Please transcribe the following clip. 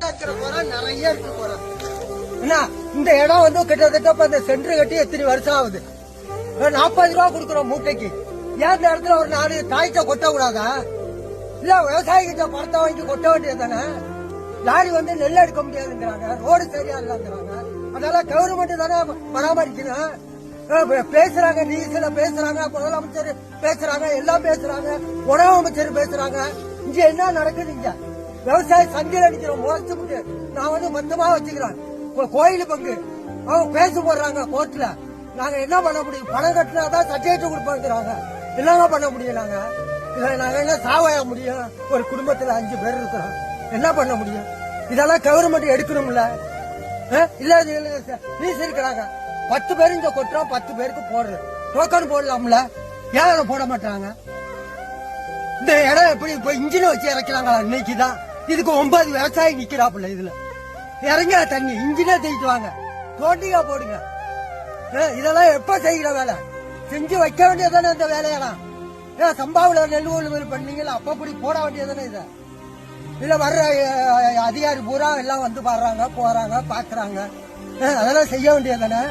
நிறைய இருக்கு போறோம். இந்த இடம் வந்து கிட்டத்தட்ட இந்த சென்டர் கட்டி எத்தனை வருஷம் ஆகுது. 40 ரூபா கொடுக்குறோம் மூட்டைக்கு. ஏன் இந்த இடத்துல ஒரு 4 காய்ச்ச கொட்ட கூடாதா? இல்ல விவசாயி கிட்ட பணத்தை வாங்கி கொட்ட வேண்டியது தானே. லாரி வந்து நெல் எடுக்க முடியாதுங்கிறாங்க, ரோடு சரியா இல்லங்கிறாங்க. அதெல்லாம் கவர்மெண்ட் தானே பராமரிக்கணும். பேசுறாங்க, நியூஸ்ல பேசுறாங்க, முதலமைச்சர் பேசுறாங்க, எல்லாம் பேசுறாங்க, உணவு அமைச்சர் பேசுறாங்க. இங்க என்ன நடக்குது? இங்க விவசாய சந்தையில் அடிக்கிறோம் முறைச்சு. நான் வந்து மொத்தமா வச்சுக்கிறேன் கோயில் பங்கு. அவங்க பேச போடுறாங்க கோர்ட்ல. நாங்க என்ன பண்ண முடியும்? பணம் கட்டினாதான் சர்டிபிகேட் கொடுப்பாங்கிறாங்க. என்னங்க பண்ண முடியும்? நாங்க என்ன சாவாய முடியும்? ஒரு குடும்பத்துல 5 பேர் இருக்கிறோம், என்ன பண்ண முடியும்? இதெல்லாம் கவர்மெண்ட் எடுக்கணும்ல. இல்ல நீஸ் இருக்கிறாங்க 10 பேர் இங்க கொட்டுறோம், 10 பேருக்கு போடுறோம். டோக்கன் போடலாம்ல, ஏன் அதை போட மாட்டாங்க? இந்த இடம் எப்படி இப்ப இன்ஜினை வச்சு இறக்கிறாங்களா? இன்னைக்குதான் இதுக்கு 9 விவசாயி நிக்கிறாப்புல. இதுல இறங்க தண்ணி இன்ஜினே தூக்கிட்டு வாங்க, தோண்டியா போடுங்க. இதெல்லாம் எப்ப செய்கிற வேலை? செஞ்சு வைக்க வேண்டியதானே இந்த வேலையெல்லாம். சம்பாவில நெல் கொள்முதல் பண்ணீங்களா? அப்படி போட வேண்டியதானே. இத இதுல வர்ற அதிகாரி பூரா எல்லாம் வந்து பாடுறாங்க, போறாங்க, பாக்குறாங்க. அதெல்லாம் செய்ய வேண்டியதானே.